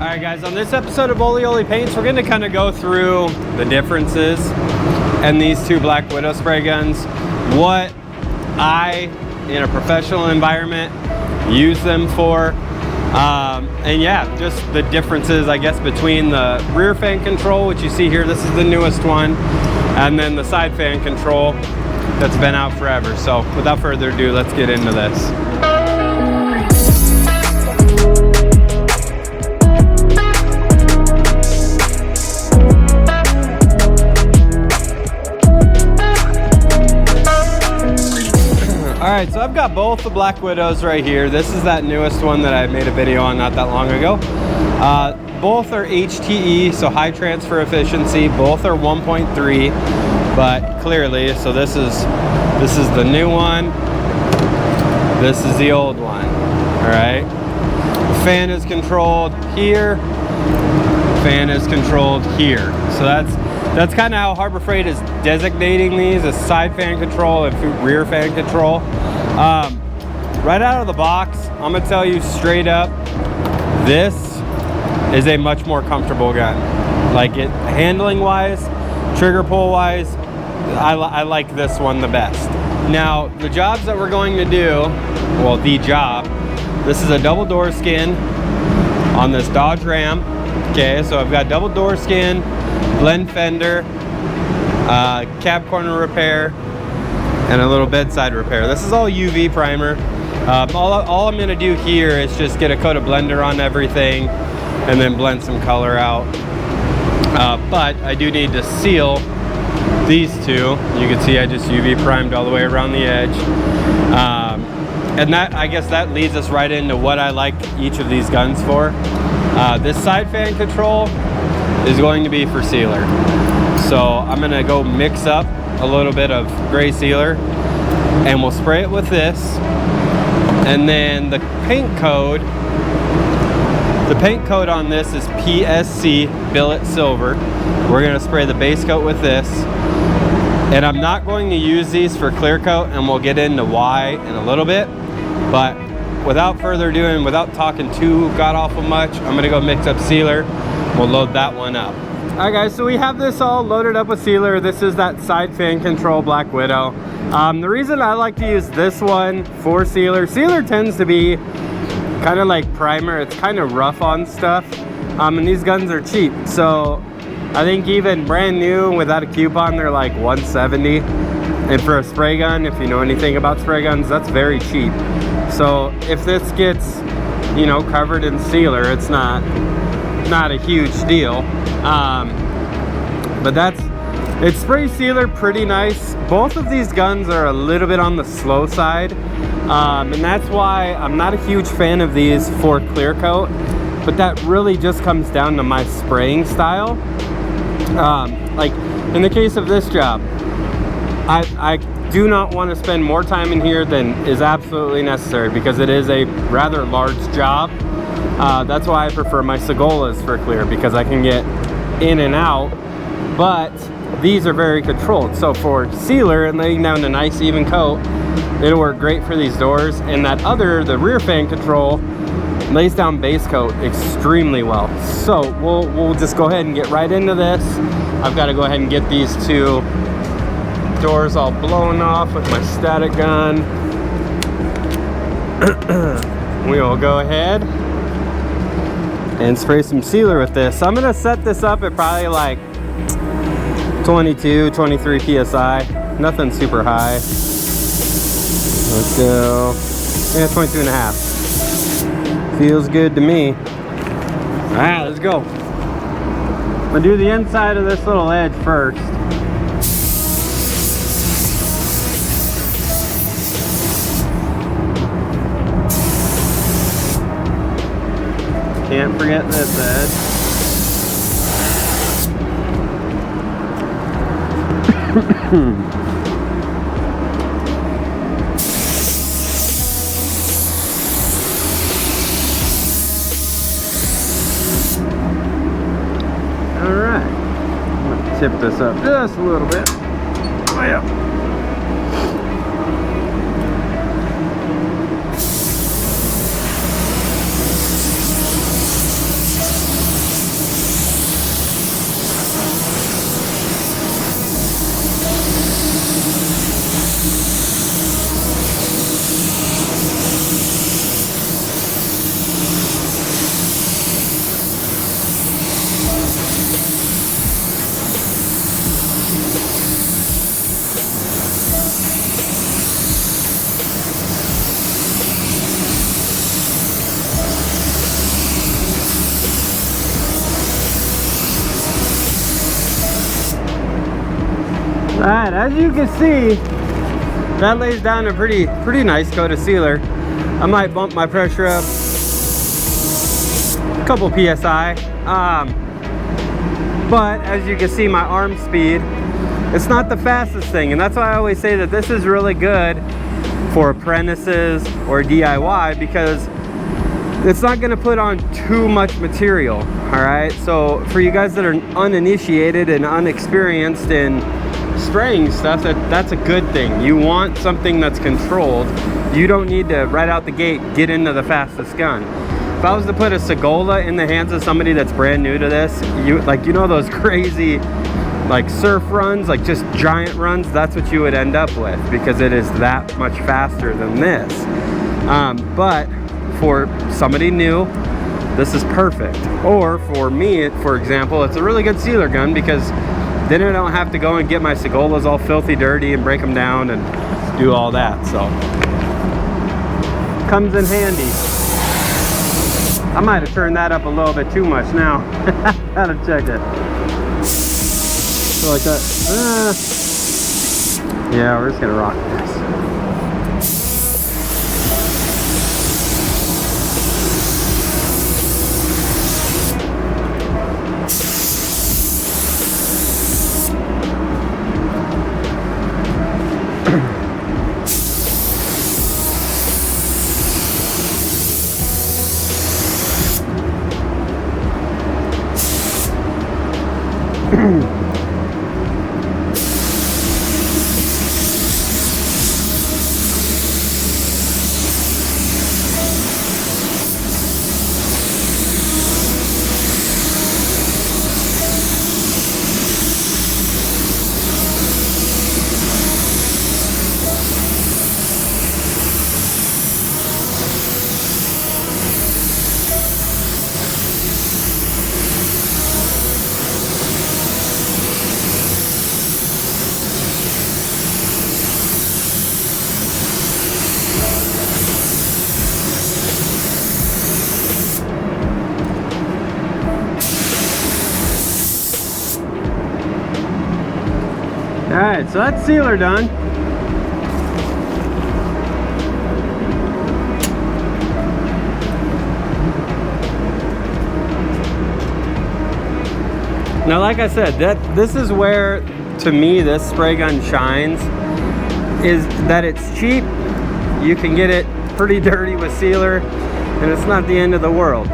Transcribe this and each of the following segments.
Alright guys, on this episode of Ole Ole Paints, we're going to kind of go through the differences in these two Black Widow spray guns, what I, in a professional environment, use them for, and yeah, just the differences, I guess, between the rear fan control, which you see here, this is the newest one, and then the side fan control that's been out forever. So without further ado, let's get into this. Alright, so I've got both the Black Widows right here. This is that newest one that I made a video on not that long ago. Both are HTE, so high transfer efficiency. Both are 1.3, but clearly, so this is the new one. This is the old one. Alright. The fan is controlled here. Fan is controlled here. So that's kind of how Harbor Freight is designating these as side fan control and rear fan control. Right out of the box, I'm gonna tell you straight up, this is a much more comfortable gun. Like it, handling wise, trigger pull wise, I like this one the best. Now, the jobs that we're going to do, well, the job, this is a double door skin on this Dodge Ram. Okay, so I've got double door skin, blend fender, cab corner repair, and a little bedside repair. This is all UV primer. All I'm gonna do here is just get a coat of blender on everything and then blend some color out. But I do need to seal these two. You can see I just UV primed all the way around the edge. And that, I guess that leads us right into what I like each of these guns for. This side fan control is going to be for sealer. So I'm gonna go mix up a little bit of gray sealer and we'll spray it with this. And then the paint code on this is PSC Billet Silver. We're gonna spray the base coat with this. And I'm not going to use these for clear coat, and we'll get into why in a little bit. But without further ado and without talking too god-awful much, I'm gonna go mix up sealer. We'll load that one up. Alright guys, so we have this all loaded up with sealer. This is that side fan control Black Widow. The reason I like to use this one for sealer tends to be kind of like primer. It's kind of rough on stuff. And these guns are cheap. So I think even brand new without a coupon, they're like $170. And for a spray gun, if you know anything about spray guns, that's very cheap. So if this gets, you know, covered in sealer, it's not a huge deal. But it sprays sealer pretty nice. Both of these guns are a little bit on the slow side. And that's why I'm not a huge fan of these for clear coat. But that really just comes down to my spraying style. Like in the case of this job, I do not want to spend more time in here than is absolutely necessary because it is a rather large job. That's why I prefer my Segolas for clear, because I can get in and out, but these are very controlled. So for sealer and laying down a nice even coat, it'll work great for these doors. And that other, the rear fan control, lays down base coat extremely well. So we'll just go ahead and get right into this. I've got to go ahead and get these two doors all blown off with my static gun. We will go ahead and spray some sealer with this. I'm gonna set this up at probably like 22, 23 PSI. Nothing super high. Let's go. Yeah, 22 and a half. Feels good to me. All right, let's go. I'm gonna do the inside of this little edge first. Can't forget this edge. All right, I'm gonna tip this up just a little bit. Oh yeah. All right, as you can see, that lays down a pretty nice coat of sealer. I might bump my pressure up a couple PSI. But as you can see, my arm speed, it's not the fastest thing. And that's why I always say that this is really good for apprentices or DIY, because it's not gonna put on too much material, all right? So for you guys that are uninitiated and unexperienced in spraying stuff, that's a good thing. You want something that's controlled. You don't need to, right out the gate, get into the fastest gun. If I was to put a Segola in the hands of somebody that's brand new to this, you know those crazy like surf runs, like just giant runs, that's what you would end up with, because it is that much faster than this. But for somebody new, this is perfect. Or for me, for example, it's a really good sealer gun, because then I don't have to go and get my Segolas all filthy dirty and break them down and do all that. So comes in handy. I might have turned that up a little bit too much now. Gotta check it. So like that. Yeah, we're just gonna rock this. Alright, so that's sealer done. Now, like I said, this is where, to me, this spray gun shines, is that it's cheap. You can get it pretty dirty with sealer, and it's not the end of the world.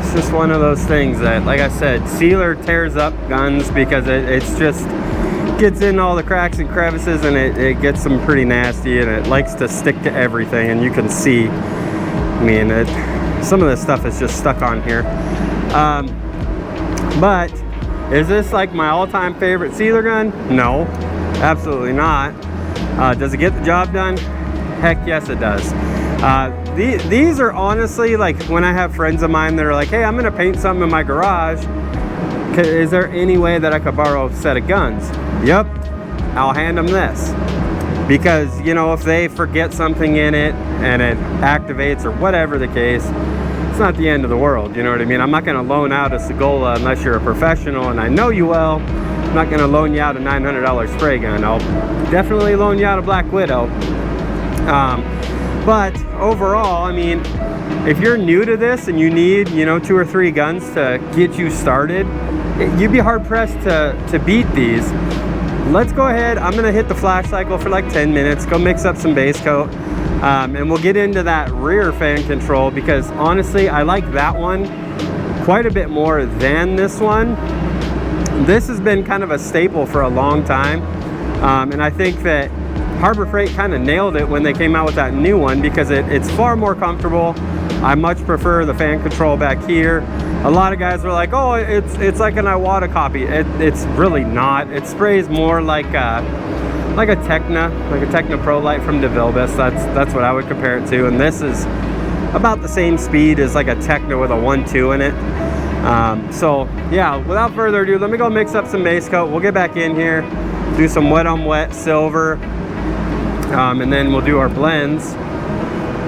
It's just one of those things that, like I said, sealer tears up guns because it's just gets in all the cracks and crevices, and it gets them pretty nasty, and it likes to stick to everything. And you can see, I mean, some of this stuff is just stuck on here. But is this like my all-time favorite sealer gun? No, absolutely not. Does it get the job done? Heck yes, it does. These are honestly, like, when I have friends of mine that are like, hey, I'm gonna paint something in my garage, is there any way that I could borrow a set of guns? Yep, I'll hand them this. Because, you know, if they forget something in it and it activates or whatever the case, it's not the end of the world, you know what I mean? I'm not gonna loan out a Segola unless you're a professional, and I know you well. I'm not gonna loan you out a $900 spray gun. I'll definitely loan you out a Black Widow. But overall, I mean, if you're new to this and you need, you know, 2 or 3 guns to get you started, you'd be hard pressed to beat these. Let's go ahead. I'm gonna hit the flash cycle for like 10 minutes, go mix up some base coat, and we'll get into that rear fan control, because honestly, I like that one quite a bit more than this one. This has been kind of a staple for a long time, and I think that Harbor Freight kind of nailed it when they came out with that new one, because it's far more comfortable. I much prefer the fan control back here. A lot of guys were like, oh, it's like an Iwata copy. It's really not. It sprays more like a Techna Pro Light from DeVilbiss. That's what I would compare it to. And this is about the same speed as like a Techna with a 1.2 in it. So yeah, without further ado, let me go mix up some base coat. We'll get back in here, do some wet on wet silver, and then we'll do our blends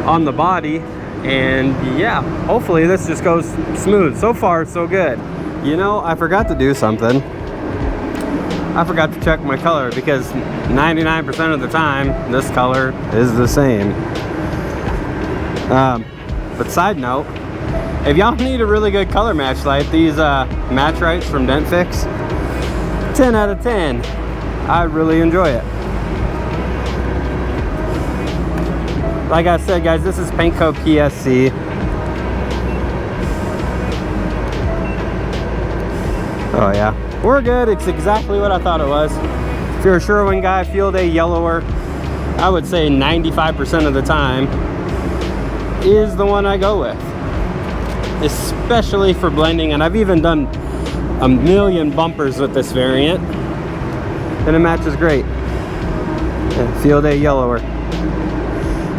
on the body. And yeah, hopefully this just goes smooth. So far, so good. You know, I forgot to do something. I forgot to check my color because 99% of the time this color is the same. But side note, if y'all need a really good color match light, these match lights from DentFix, 10 out of 10. I really enjoy it. Like I said, guys, this is paint code PSC. Oh yeah, we're good. It's exactly what I thought it was. If you're a Sherwin guy, field day yellower, I would say 95% of the time is the one I go with, especially for blending. And I've even done a million bumpers with this variant, and it matches great. Yeah, field day yellower.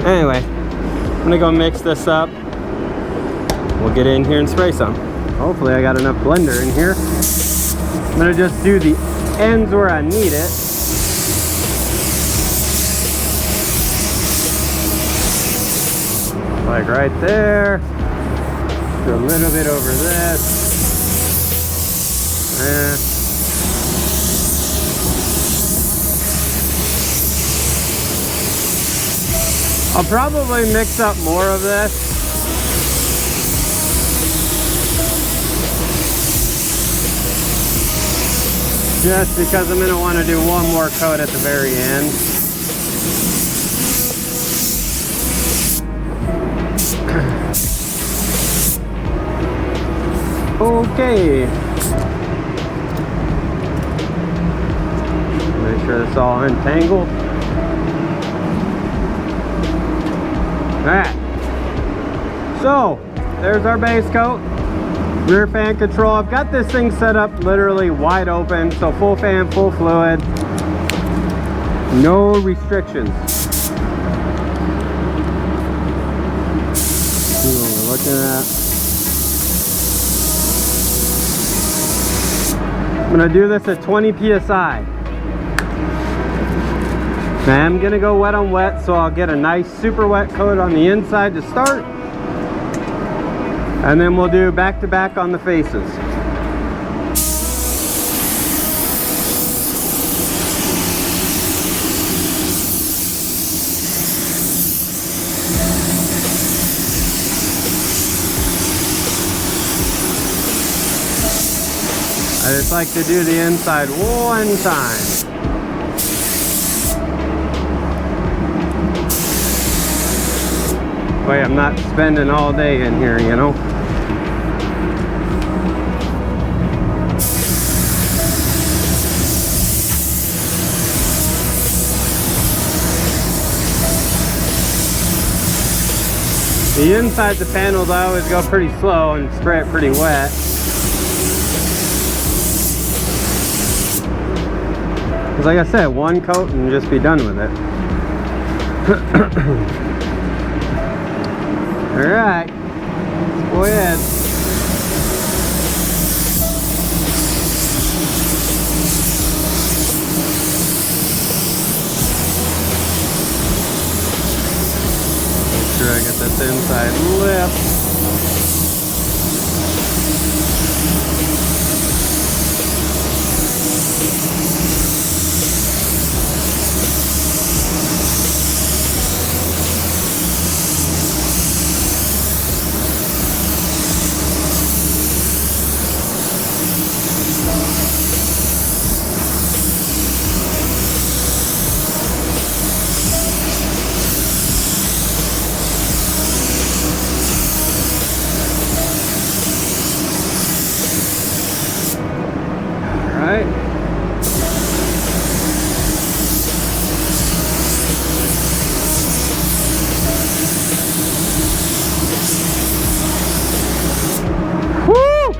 Anyway, I'm gonna go mix this up. We'll get in here and spray some. Hopefully I got enough blender in here. I'm gonna just do the ends where I need it. Like right there. Do a little bit over this. I'll probably mix up more of this. Just because I'm gonna want to do one more coat at the very end. Okay. Make sure it's all untangled. Alright. So, there's our base coat. Rear fan control. I've got this thing set up literally wide open. So full fan, full fluid. No restrictions. See what we're looking at. I'm gonna do this at 20 PSI. Now I'm gonna go wet on wet, so I'll get a nice super wet coat on the inside to start. And then we'll do back to back on the faces. I just like to do the inside one time. Wait, I'm not spending all day in here, you know? The inside the panels I always go pretty slow and spray it pretty wet. Because like I said, one coat and just be done with it. Alright, let's go ahead. Make sure I get this inside lip. Alright. Woo!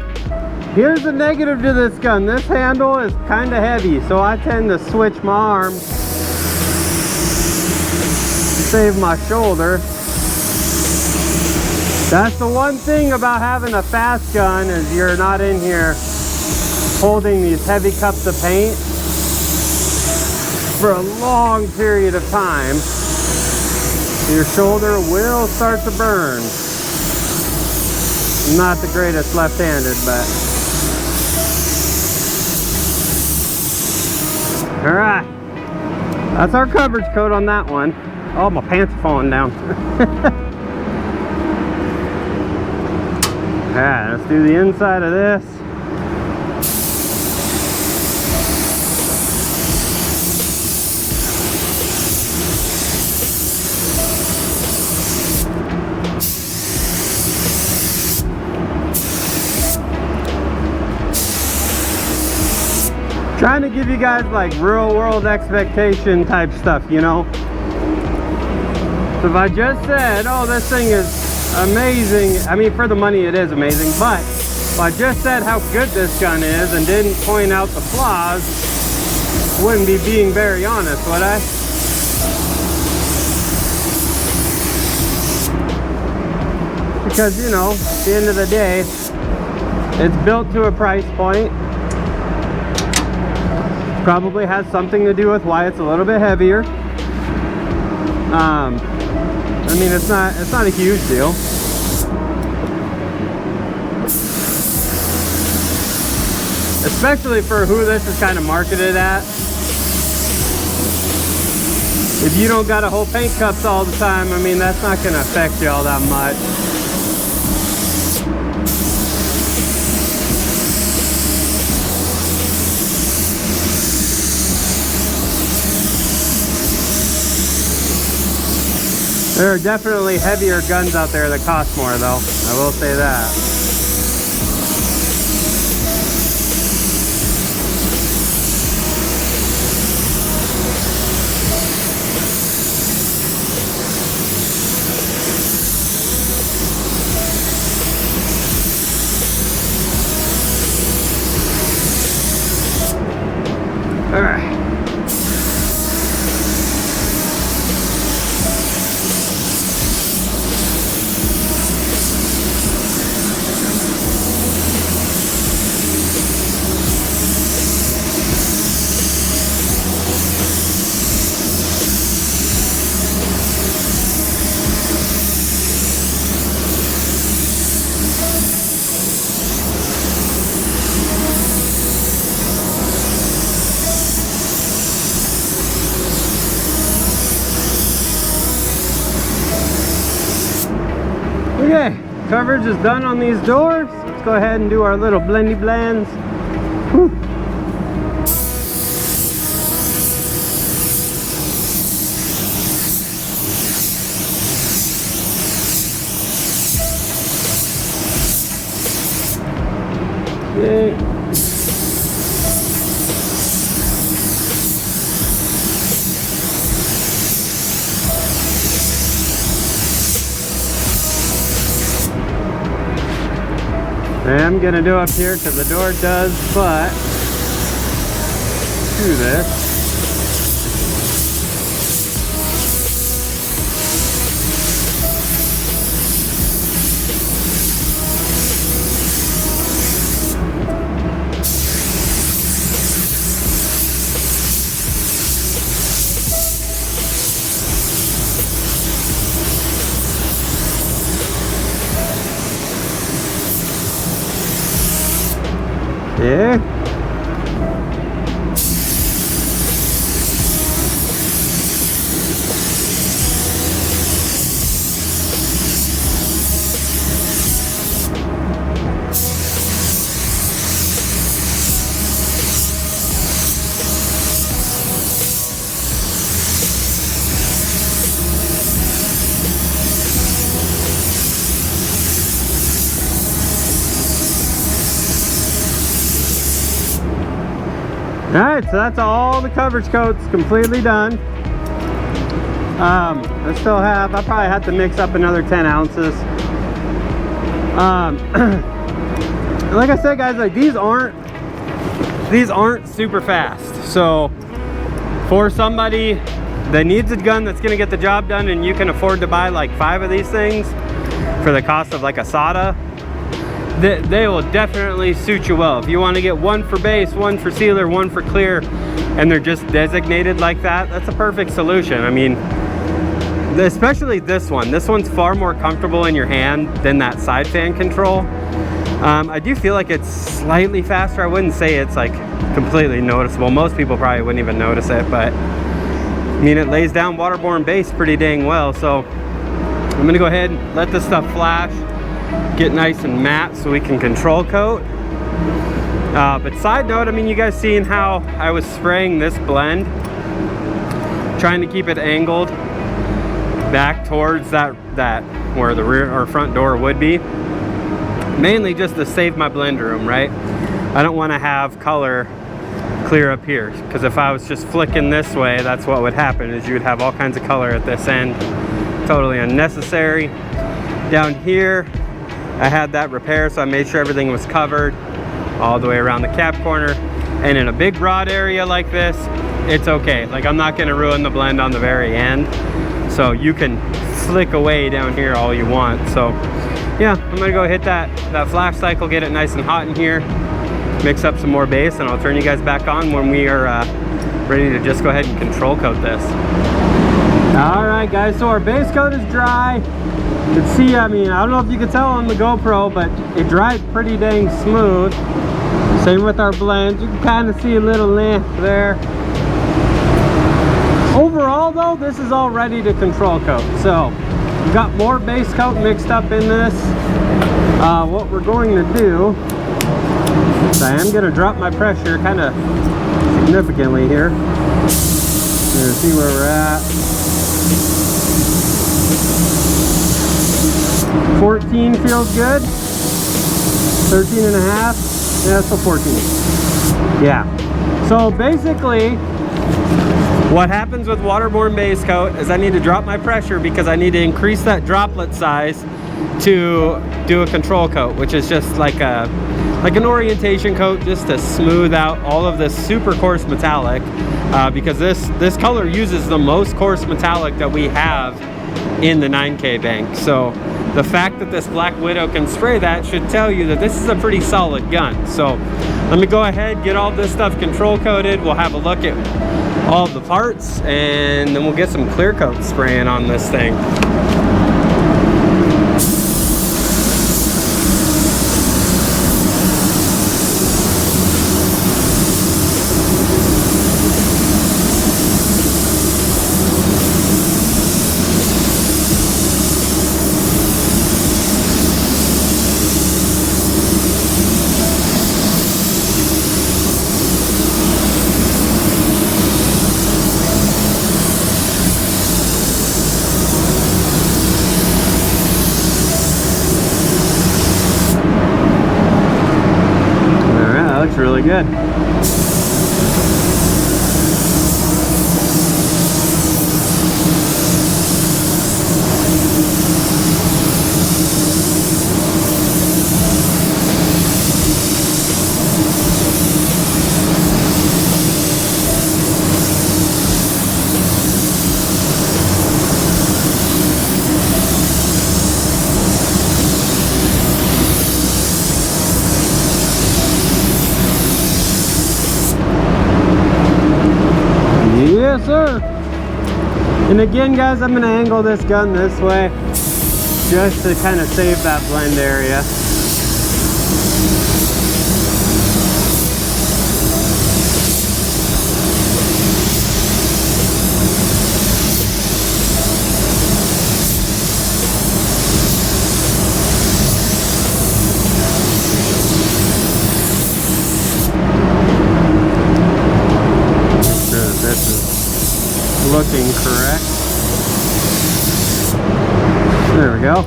Here's the negative to this gun. This handle is kind of heavy, so I tend to switch my arm. Save my shoulder. That's the one thing about having a fast gun, is you're not in here holding these heavy cups of paint for a long period of time. Your shoulder will start to burn. Not the greatest left-handed, but All right, that's our coverage coat on that one. Oh, my pants are falling down. All right, let's do the inside of this. Trying to give you guys like real world expectation type stuff, you know? So if I just said, oh, this thing is amazing, I mean, for the money it is amazing, but if I just said how good this gun is and didn't point out the flaws, wouldn't be being very honest, would I? Because, you know, at the end of the day, it's built to a price point. Probably has something to do with why it's a little bit heavier. I mean, it's not a huge deal. Especially for who this is kind of marketed at. If you don't gotta hold paint cups all the time, I mean, that's not gonna affect you all that much. There are definitely heavier guns out there that cost more, though. I will say that. All right. Okay, coverage is done on these doors. Let's go ahead and do our little blendy blends. Whew. Okay. I'm gonna do up here because the door does butt to this. Yeah. All right, so that's all the coverage coats completely done. I still have, I probably have to mix up another 10 ounces. Like I said, guys, like these aren't super fast. So for somebody that needs a gun that's gonna get the job done and you can afford to buy like 5 of these things for the cost of like a SATA, they will definitely suit you well. If you want to get one for base, one for sealer, one for clear, and they're just designated like that, that's a perfect solution. I mean, especially this one. This one's far more comfortable in your hand than that side fan control. I do feel like it's slightly faster. I wouldn't say it's like completely noticeable. Most people probably wouldn't even notice it, but I mean, it lays down waterborne base pretty dang well. So I'm gonna go ahead and let this stuff flash, get nice and matte so we can control coat. But side note, I mean, you guys seen how I was spraying this blend, trying to keep it angled back towards that where the rear or front door would be, mainly just to save my blend room, right? I don't want to have color clear up here, because if I was just flicking this way, that's what would happen, is you would have all kinds of color at this end. Totally unnecessary. Down here I had that repair, so I made sure everything was covered all the way around the cap corner. And in a big broad area like this, it's okay. Like, I'm not going to ruin the blend on the very end, so you can flick away down here all you want. So yeah, I'm gonna go hit that flash cycle, get it nice and hot in here, mix up some more base, and I'll turn you guys back on when we are ready to just go ahead and control coat this. All right guys, so our base coat is dry. You can see, I mean, I don't know if you can tell on the GoPro, but it dried pretty dang smooth. Same with our blends. You can kind of see a little length there. Overall though, this is all ready to control coat. So we've got more base coat mixed up in this. What we're going to do is I am going to drop my pressure kind of significantly here. We're going to see where we're at. 14 feels good. 13 and a half. Yeah, so 14. Yeah. So basically, what happens with waterborne base coat is I need to drop my pressure because I need to increase that droplet size to do a control coat, which is just like an orientation coat, just to smooth out all of this super coarse metallic, because this color uses the most coarse metallic that we have in the 9K bank. So the fact that this Black Widow can spray that should tell you that this is a pretty solid gun. So let me go ahead, get all this stuff control coated. We'll have a look at all the parts, and then we'll get some clear coat spraying on this thing. Really good. Yes, sir. And again, guys, I'm going to angle this gun this way just to kind of save that blend area. Looking correct. There we go.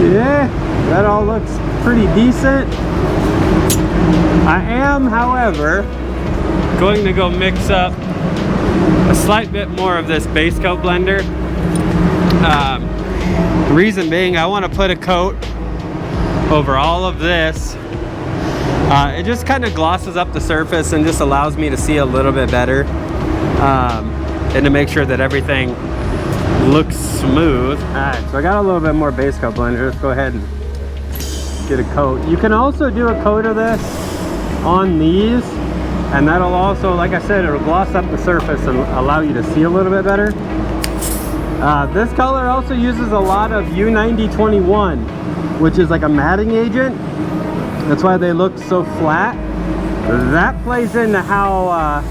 Yeah, that all looks pretty decent. I am, however, going to go mix up a slight bit more of this base coat blender. Reason being, I want to put a coat over all of this. It just kind of glosses up the surface and just allows me to see a little bit better, and to make sure that everything looks smooth. All right, so I got a little bit more base coat blender. Let's go ahead and get a coat. You can also do a coat of this on these, and that'll also, like I said, it'll gloss up the surface and allow you to see a little bit better. This color also uses a lot of U9021, which is like a matting agent. That's why they look so flat. That plays into how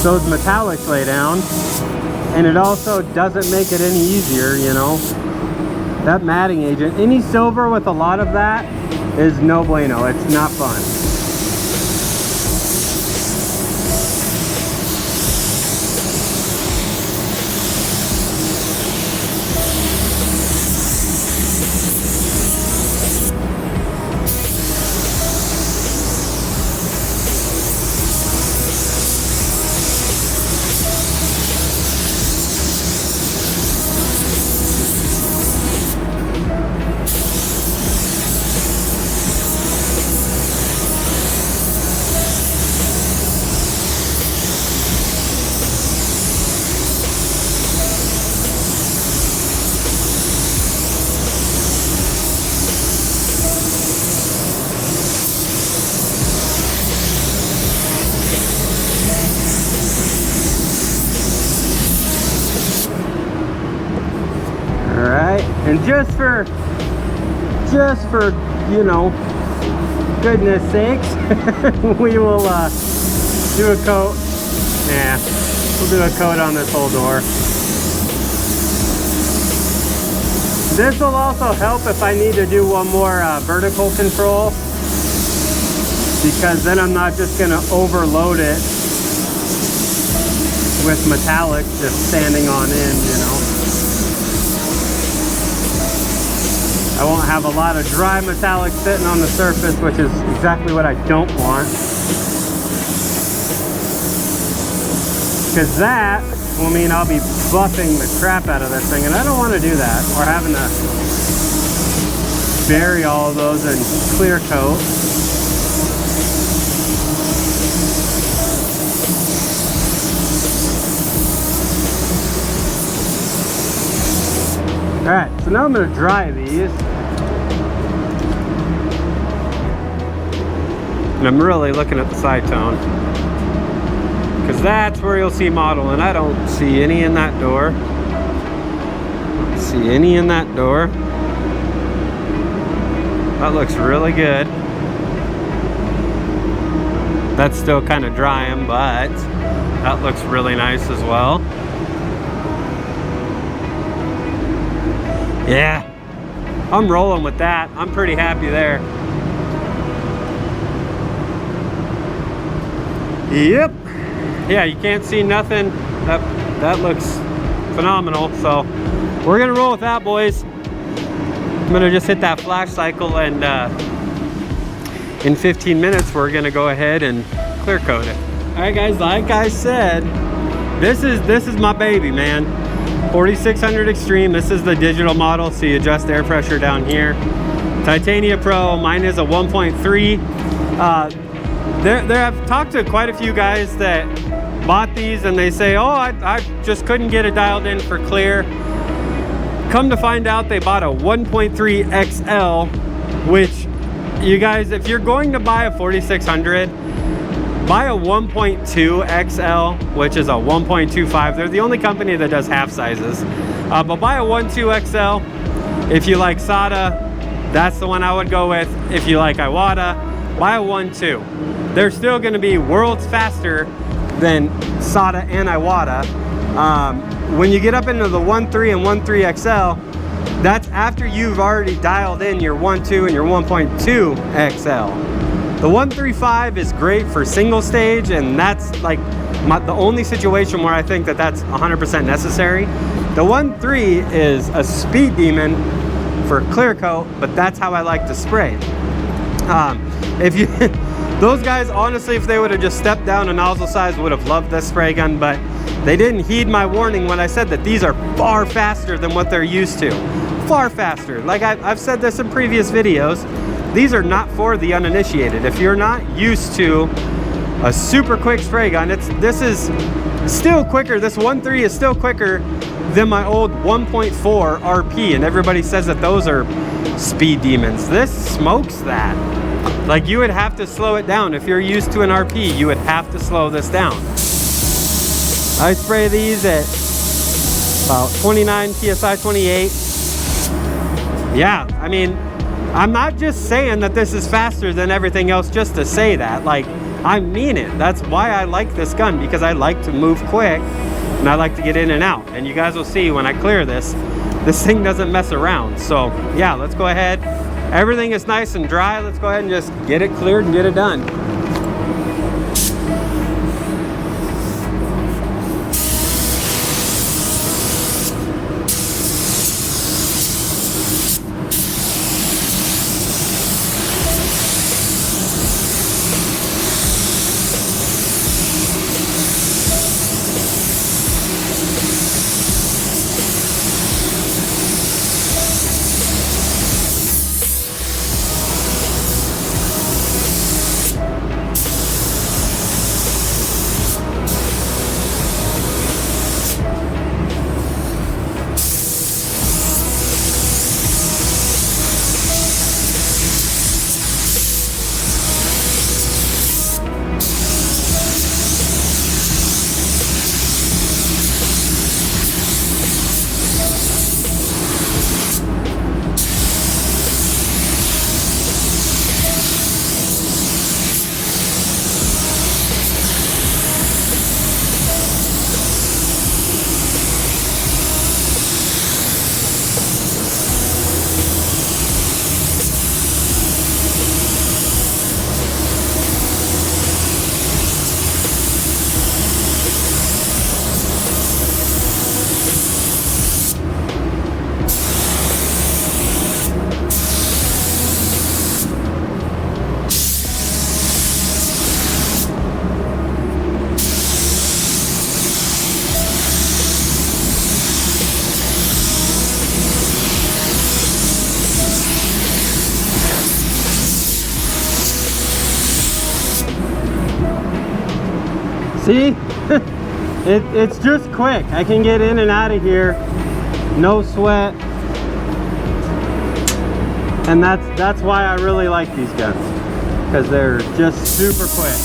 those metallics lay down, and it also doesn't make it any easier, you know. That matting agent, any silver with a lot of that is no bueno. It's not fun. And just for you know, goodness sakes, we will do a coat. Yeah, we'll do a coat on this whole door. This will also help if I need to do one more vertical control, because then I'm not just gonna overload it with metallic just standing on end, you know. I won't have a lot of dry metallic sitting on the surface, which is exactly what I don't want. Because that will mean I'll be buffing the crap out of this thing, and I don't want to do that, or having to bury all of those in clear coat. Alright, so now I'm going to dry these. And I'm really looking at the side tone, because that's where you'll see model, and I don't see any in that door. Don't see any in that door. That looks really good. That's still kind of drying, but that looks really nice as well. Yeah, I'm rolling with that. I'm pretty happy there. Yep. Yeah, you can't see nothing. That looks phenomenal. So we're gonna roll with that, boys. I'm gonna just hit that flash cycle, and in 15 minutes we're gonna go ahead and clear coat it. All right, guys, like I said, this is my baby, man. 4600 Extreme. This is the digital model, so you adjust air pressure down here. Titania Pro. Mine is a 1.3. I've talked to quite a few guys that bought these, and they say, oh, I just couldn't get it dialed in for clear. Come to find out, they bought a 1.3 XL, which, you guys, if you're going to buy a 4600, buy a 1.2 XL, which is a 1.25. They're the only company that does half sizes. But buy a 1.2 XL. If you like SATA, that's the one I would go with. If you like Iwata, buy a 1.2. They're still going to be worlds faster than SATA and Iwata. When you get up into the 1.3 and 1.3 XL, that's after you've already dialed in your 1.2 and your 1.2 XL. The 135 is great for single stage, and that's like the only situation where I think that that's 100% necessary. The 1.3 is a speed demon for clear coat, but that's how I like to spray. If you those guys, honestly, if they would have just stepped down a nozzle size, would have loved this spray gun, but They didn't heed my warning when I said that these are far faster than what they're used to. Far faster. Like I've said this in previous videos, these are not for the uninitiated. If you're not used to a super quick spray gun, this is still quicker. This 1.3 is still quicker than my old 1.4 RP, and everybody says that those are speed demons. This smokes that. Like, you would have to slow it down. If you're used to an RP, you would have to slow this down. I spray these at about 29 PSI 28. Yeah, I mean, I'm not just saying that this is faster than everything else just to say that. Like, I mean it. That's why I like this gun, because I like to move quick and I like to get in and out. And you guys will see when I clear this thing doesn't mess around. So yeah, let's go ahead. Everything is nice and dry. Let's go ahead and just get it cleared and get it done. See, it's just quick. I can get in and out of here, no sweat, and that's why I really like these guns, because they're just super quick.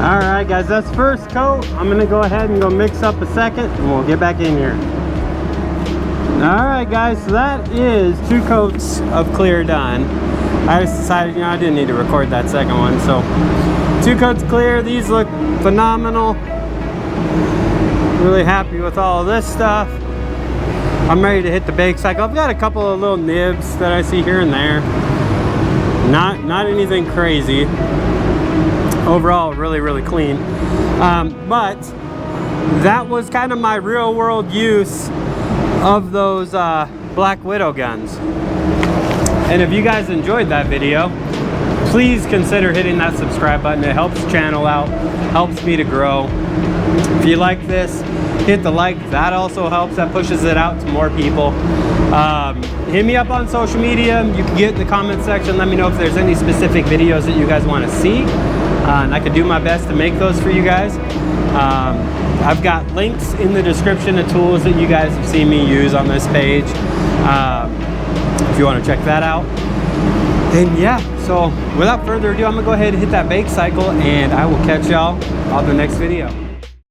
All right, guys, that's first coat. I'm gonna go ahead and go mix up a second, and we'll get back in here. All right, guys, so that is 2 coats of clear done. I just decided, I didn't need to record that second one, so 2 coats clear. These look phenomenal. Really happy with all of this stuff. I'm ready to hit the bake cycle. I've got a couple of little nibs that I see here and there. Not anything crazy. Overall, really clean. But that was kind of my real world use of those Black Widow guns. And if you guys enjoyed that video, please consider hitting that subscribe button. It helps the channel out, helps me to grow. If you like this, hit the like. That also helps. That pushes it out to more people. Hit me up on social media. You can get in the comment section. Let me know if there's any specific videos that you guys want to see. And I could do my best to make those for you guys. I've got links in the description of tools that you guys have seen me use on this page. If you want to check that out. And yeah, so without further ado, I'm gonna go ahead and hit that bake cycle, and I will catch y'all on the next video.